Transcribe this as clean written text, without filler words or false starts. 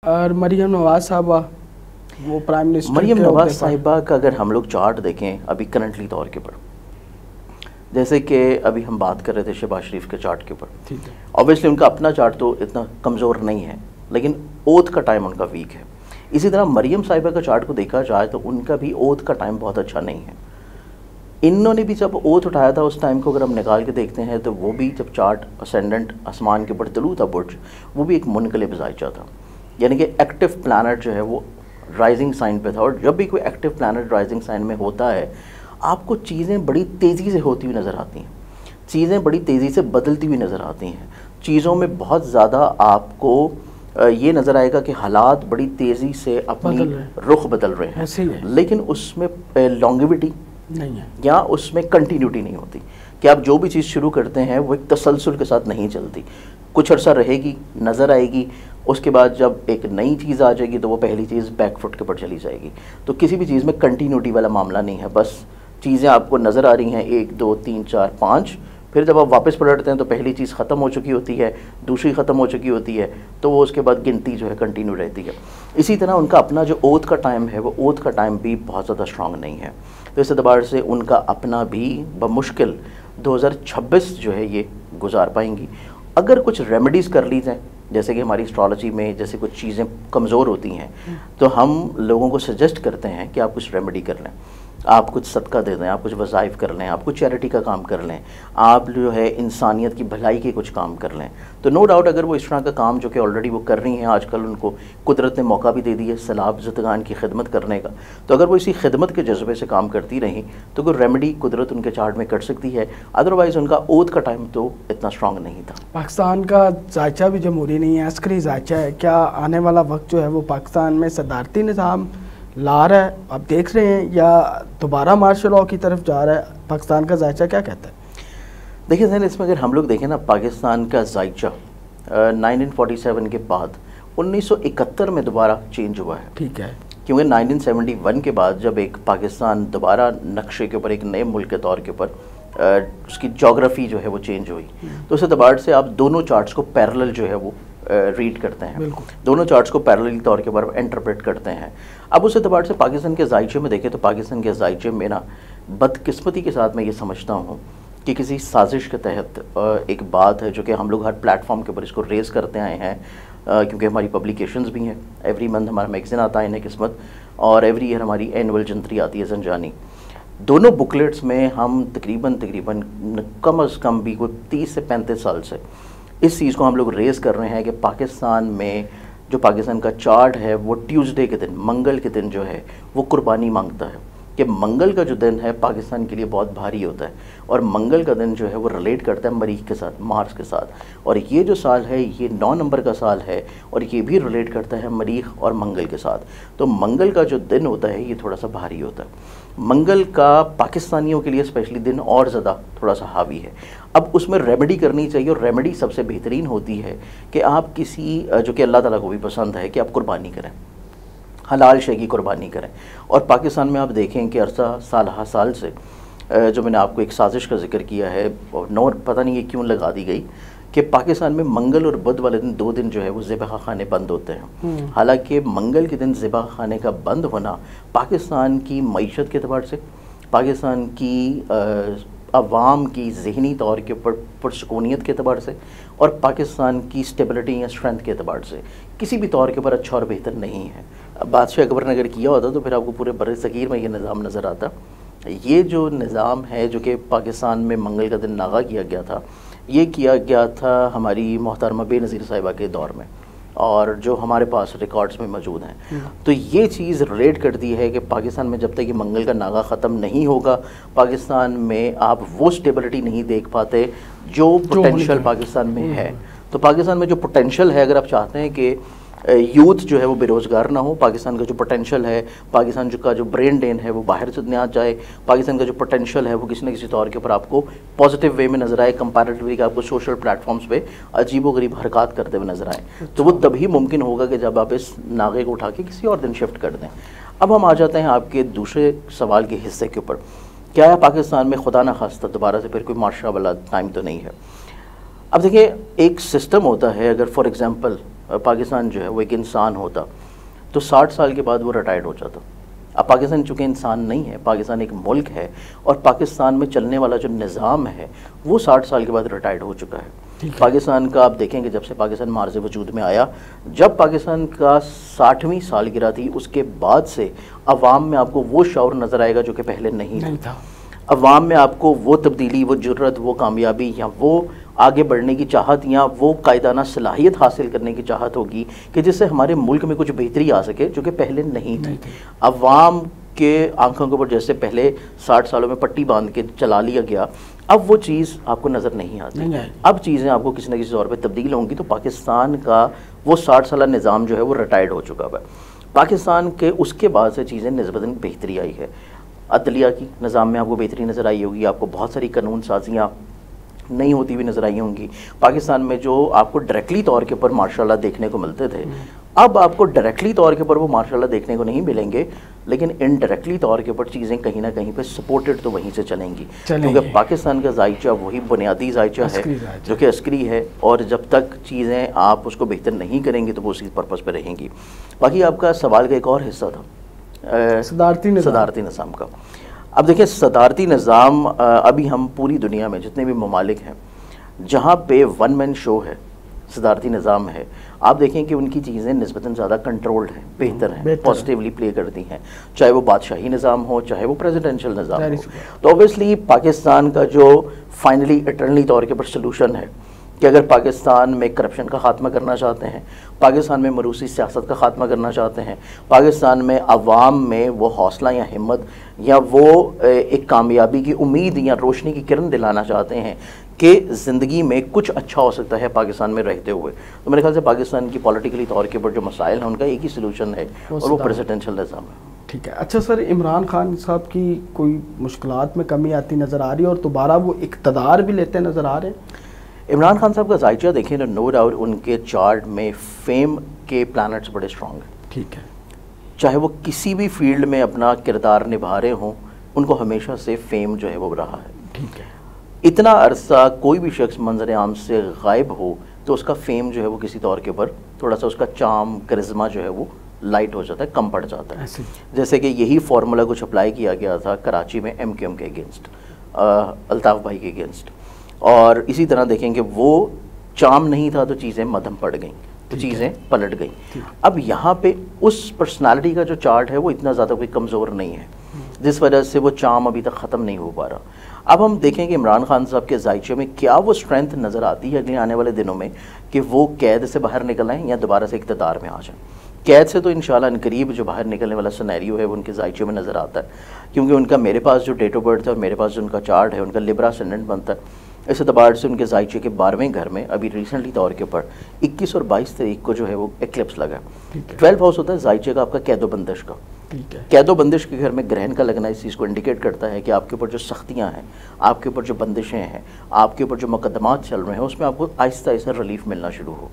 और मरियम नवाज साहबा वो प्राइम मिनिस्टर मरियम नवाज साहिबा का अगर हम लोग चार्ट देखें अभी करंटली तौर के ऊपर, जैसे कि अभी हम बात कर रहे थे शहबाज शरीफ के चार्ट के ऊपर, ठीक है, ऑब्वियसली उनका अपना चार्ट तो इतना कमज़ोर नहीं है, लेकिन ओथ का टाइम उनका वीक है। इसी तरह मरियम साहिबा का चार्ट को देखा जाए तो उनका भी ओथ का टाइम बहुत अच्छा नहीं है। इन्होंने भी जब ओथ उठाया था उस टाइम को अगर हम निकाल के देखते हैं तो वो भी जब चार्ट असेंडेंट आसमान के ऊपर तलू था बुर्ज, वो भी एक मुनकलिब जायचा था, यानी कि एक्टिव प्लानट जो है वो राइजिंग साइन पे था। और जब भी कोई एक्टिव प्लानट राइजिंग साइन में होता है आपको चीज़ें बड़ी तेज़ी से होती हुई नज़र आती हैं, चीज़ें बड़ी तेज़ी से बदलती हुई नज़र आती हैं, चीज़ों में बहुत ज़्यादा आपको ये नज़र आएगा कि हालात बड़ी तेज़ी से अपनी रुख बदल रहे हैं, ऐसे ही है। लेकिन उसमें लॉन्गिविटी नहीं है या उसमें कंटिन्यूटी नहीं होती कि आप जो भी चीज़ शुरू करते हैं वो एक तसलसल के साथ नहीं चलती, कुछ अर्सा रहेगी, नज़र आएगी, उसके बाद जब एक नई चीज़ आ जाएगी तो वो पहली चीज़ बैकफुट के ऊपर चली जाएगी। तो किसी भी चीज़ में कंटिन्यूटी वाला मामला नहीं है, बस चीज़ें आपको नज़र आ रही हैं 1 2 3 4 5, फिर जब आप वापस पलटते हैं तो पहली चीज़ ख़त्म हो चुकी होती है, दूसरी ख़त्म हो चुकी होती है, तो वो उसके बाद गिनती जो है कंटिन्यू रहती है। इसी तरह उनका अपना जो ओथ का टाइम है वो ओथ का टाइम भी बहुत ज़्यादा स्ट्रॉन्ग नहीं है, तो इस एतबार से उनका अपना भी बमुश्किल 2026 जो है ये गुजार पाएंगी। अगर कुछ रेमेडीज़ कर ली जाएँ, जैसे कि हमारी एस्ट्रोलॉजी में जैसे कुछ चीज़ें कमज़ोर होती हैं तो हम लोगों को सजेस्ट करते हैं कि आप कुछ रेमेडी कर लें, आप कुछ सदका दे दें, आप कुछ वज़ाइफ कर लें, आप कुछ चैरिटी का काम कर लें, आप जो है इंसानियत की भलाई के कुछ काम कर लें। तो नो डाउट अगर वो इस तरह का काम जो कि ऑलरेडी वो कर रही हैं, आजकल उनको कुदरत ने मौका भी दे दिया सलाब ज़तगान की खिदमत करने का, तो अगर वो इसी खिदमत के जज्बे से काम करती रहीं तो कोई रेमेडी कुदरत उनके चार्ट में कर सकती है। अदरवाइज़ उनका ओथ का टाइम तो इतना स्ट्रॉन्ग नहीं था। पाकिस्तान का जायचा भी जमहूरी नहीं है, अस्करी जायचा है। क्या आने वाला वक्त जो है वो पाकिस्तान में सदारती निज़ाम ला रहा है, आप देख रहे हैं, या दोबारा मार्शल लॉ की तरफ जा रहा है? पाकिस्तान का जायचा क्या कहता है? देखिए सर, इसमें अगर हम लोग देखें ना, पाकिस्तान का जायचा 1947 के बाद 1971 में दोबारा चेंज हुआ है। ठीक है, क्योंकि 1971 के बाद जब एक पाकिस्तान दोबारा नक्शे के ऊपर एक नए मुल्क के तौर के ऊपर उसकी जोग्राफ़ी जो है वो चेंज हुई, तो उस एतबार से आप दोनों चार्ट्स को पैरेलल जो है वो रीड करते हैं, दोनों चार्ट्स को पैरेलल तौर के ऊपर इंटरप्रेट करते हैं। अब उस एतबार से पाकिस्तान के जायचे में देखें तो पाकिस्तान के जायचे में ना बदकिस्मती के साथ मैं ये समझता हूँ कि किसी साजिश के तहत एक बात है जो कि हम लोग हर प्लेटफॉर्म के ऊपर इसको रेज़ करते आए हैं, क्योंकि हमारी पब्लिकेशंस भी हैं, एवरी मंथ हमारा मैगज़ीन आता है किस्मत, और एवरी ईयर हमारी एनुअल जंतरी आती है ज़ंजानी। दोनों बुकलेट्स में हम तकरीबन कम अज़ कम भी कोई 30 से 35 साल से इस चीज़ को हम लोग रेज़ कर रहे हैं कि पाकिस्तान में जो पाकिस्तान का चार्ट है वो ट्यूसडे के दिन, मंगल के दिन जो है वो कुर्बानी मांगता है, कि मंगल का जो दिन है पाकिस्तान के लिए बहुत भारी होता है, और मंगल का दिन जो है वो रिलेट करता है मरीख के साथ, मार्स के साथ, और ये जो साल है ये 9 नंबर का साल है और ये भी रिलेट करता है मरीख और मंगल के साथ। तो मंगल का जो दिन होता है ये थोड़ा सा भारी होता है, मंगल का पाकिस्तानियों के लिए स्पेशली दिन और ज़्यादा थोड़ा सा हावी है। अब उसमें रेमेडी करनी चाहिए, और रेमेडी सबसे बेहतरीन होती है कि आप किसी जो कि अल्लाह ताला को भी पसंद है कि आप कुर्बानी करें, हलाल शे की कुर्बानी करें। और पाकिस्तान में आप देखें कि अरसा साल से जो मैंने आपको एक साजिश का जिक्र किया है, और नौ पता नहीं ये क्यों लगा दी गई कि पाकिस्तान में मंगल और बुध वाले दिन 2 दिन जो है वो ज़िबा खाने बंद होते हैं। हालांकि मंगल के दिन ज़िबा खाने का बंद होना पाकिस्तान की मईशत के अतबार से, पाकिस्तान की अवाम की ज़हनी तौर के ऊपर पुरसकूनियत के अतबार से, और पाकिस्तान की स्टेबिलिटी या स्ट्रेंथ के अतबार से किसी भी तौर के ऊपर अच्छा और बेहतर नहीं है। बादशाह अकबर ने अगर किया होता तो फिर आपको पूरे बर सगीर में ये निज़ाम नज़र आता। ये जो निज़ाम है जो कि पाकिस्तान में मंगल का दिन नागा किया गया था, ये किया गया था हमारी मोहतरमा बेनज़ीर साहिबा के दौर में, और जो हमारे पास रिकॉर्ड्स में मौजूद हैं। तो ये चीज़ रिलेट करती है कि पाकिस्तान में जब तक ये मंगल का नागा ख़त्म नहीं होगा, पाकिस्तान में आप वो स्टेबिलिटी नहीं देख पाते जो पोटेंशियल पाकिस्तान में है। तो पाकिस्तान में जो पोटेंशियल है, अगर आप चाहते हैं कि यूथ जो है वो बेरोज़गार ना हो, पाकिस्तान का जो पोटेंशियल है, पाकिस्तान का जो ब्रेन ड्रेन है वो बाहर से ना जाए, पाकिस्तान का जो पोटेंशियल है वो किसी न किसी तौर के ऊपर आपको पॉजिटिव वे में नज़र आए, कंपैरेटिवली कि आपको सोशल प्लेटफॉर्म्स पे अजीबोगरीब हरकत करते हुए नज़र आए, तो वो तभी मुमकिन होगा कि जब आप इस नागे को उठा के किसी और दिन शिफ्ट कर दें। अब हम आ जाते हैं आपके दूसरे सवाल के हिस्से के ऊपर, क्या है पाकिस्तान में खुदा न खास्ता दोबारा से फिर कोई मार्शल वाला टाइम तो नहीं है? अब देखिए, एक सिस्टम होता है, अगर फॉर एग्ज़ाम्पल पाकिस्तान जो है वो एक इंसान होता तो 60 साल के बाद वो रिटायर्ड हो जाता। अब पाकिस्तान चूँकि इंसान नहीं है, पाकिस्तान एक मुल्क है और पाकिस्तान में चलने वाला जो निज़ाम है वो 60 साल के बाद रिटायर्ड हो चुका है। पाकिस्तान का आप देखेंगे जब से पाकिस्तान मार्ज़ वजूद में आया, जब पाकिस्तान का 60वीं सालगिरह थी उसके बाद से अवाम में आपको वो शौर नज़र आएगा जो कि पहले नहीं था। अवाम में आपको वो तब्दीली, वो जुर्रत, वो कामयाबी या वो आगे बढ़ने की चाहत या वो कायदाना सलाहियत हासिल करने की चाहत होगी कि जिससे हमारे मुल्क में कुछ बेहतरी आ सके जो कि पहले नहीं थी। अवाम के आंखों के ऊपर जैसे पहले 60 सालों में पट्टी बांध के चला लिया गया, अब वो चीज़ आपको नज़र नहीं आती। अब चीज़ें आपको किसी न किसी तौर पर तब्दील होंगी। तो पाकिस्तान का वो 60 साल निज़ाम जो है वो रिटायर्ड हो चुका है। पाकिस्तान के उसके बाद से चीज़ें निस्बतन बेहतरी आई है। अदलिया की निज़ाम में आपको बेहतरी नज़र आई होगी, आपको बहुत सारी कानून साजियाँ नहीं होती हुई नज़र आई होंगी। पाकिस्तान में जो आपको डायरेक्टली तौर के ऊपर मार्शाल्लाह देखने को मिलते थे, अब आपको डायरेक्टली तौर के ऊपर वो मार्शाल्लाह देखने को नहीं मिलेंगे, लेकिन इनडायरेक्टली तौर के ऊपर चीज़ें कहीं ना कहीं पे सपोर्टेड तो वहीं से चलेंगी, क्योंकि पाकिस्तान का जायचा वही बुनियादी जायचा है जो कि अस्करी है, और जब तक चीज़ें आप उसको बेहतर नहीं करेंगे तो वो उसी पर्पज़ पर रहेंगी। बाकी आपका सवाल का एक और हिस्सा था सदारती निज़ाम का। अब देखिए सदारती निज़ाम, अभी हम पूरी दुनिया में जितने भी ममालिक हैं जहाँ पे वन मैन शो है, सदारती निज़ाम है, आप देखें कि उनकी चीज़ें निस्बतन ज़्यादा कंट्रोल्ड हैं, बेहतर हैं, पॉजिटिवली प्ले करती हैं, चाहे वो बादशाही निज़ाम हो चाहे वो प्रेसिडेंशियल निज़ाम हो। तो ऑब्वियसली पाकिस्तान का जो फाइनली इटर्नली तौर के ऊपर सोल्यूशन है कि अगर पाकिस्तान में करप्शन का ख़ात्मा करना चाहते हैं, पाकिस्तान में मरूसी सियासत का ख़ात्मा करना चाहते हैं, पाकिस्तान में अवाम में वो हौसला या हिम्मत या वो एक कामयाबी की उम्मीद या रोशनी की किरण दिलाना चाहते हैं कि ज़िंदगी में कुछ अच्छा हो सकता है पाकिस्तान में रहते हुए, तो मेरे ख्याल से पाकिस्तान की पॉलिटिकली तौर के ऊपर जो मसाइल हैं उनका एक ही सोल्यूशन है और वो प्रेसिडेंशियल निज़ाम है। ठीक है। अच्छा सर, इमरान खान साहब की कोई मुश्किलात में कमी आती नज़र आ रही है और दोबारा वो इक़्तिदार भी लेते नज़र आ रहे हैं? इमरान खान साहब का जायचा देखें तो नो डाउट उनके चार्ट में फेम के प्लैनेट्स बड़े स्ट्रॉन्ग हैं। ठीक है। चाहे वो किसी भी फील्ड में अपना किरदार निभा रहे हों, उनको हमेशा से फेम जो है वो रहा है। ठीक है। इतना अरसा कोई भी शख्स मंजर आम से गायब हो तो उसका फेम जो है वो किसी तौर के ऊपर थोड़ा सा उसका चार्म, करिश्मा जो है वो लाइट हो जाता है, कम पड़ जाता है। जैसे कि यही फार्मूला कुछ अप्लाई किया गया था कराची में MQM के अगेंस्ट, अल्ताफ़ भाई के अगेंस्ट, और इसी तरह देखेंगे वो चार्म नहीं था तो चीज़ें मध्यम पड़ गई, तो चीज़ें पलट गई। अब यहाँ पे उस पर्सनालिटी का जो चार्ट है वो इतना ज़्यादा कोई कमज़ोर नहीं है, जिस वजह से वो चार्म अभी तक ख़त्म नहीं हो पा रहा। अब हम देखें कि इमरान खान साहब के जायचे में क्या वो स्ट्रेंथ नज़र आती है अगले आने वाले दिनों में कि वो कैद से बाहर निकल आएँ या दोबारा से इक़्तिदार में आ जाएँ। कैद से तो इंशाल्लाह इनकरीब जो बाहर निकलने वाला सिनेरियो है वो उनके जायचे में नज़र आता है, क्योंकि उनका मेरे पास जो डेट ऑफ बर्थ है और मेरे पास जो उनका चार्ट है, उनका लिब्रा असेंडेंट बनता है। इस एतबार से उनके जायचे के 12वें घर में अभी रिसेंटली तौर के ऊपर 21 और 22 तारीख को जो है वो एक्लिप्स लगा। 12 हाउस होता है जायचे का आपका कैदो बंदिश का। कैदो बंदिश के घर में ग्रहण का लगना इस चीज़ को इंडिकेट करता है कि आपके ऊपर जो सख्तियाँ हैं, आपके ऊपर जो बंदिशें हैं, आपके ऊपर जो मुकदमात चल रहे हैं, उसमें आपको आहिस्ता आहिस्ता रिलीफ मिलना शुरू हो।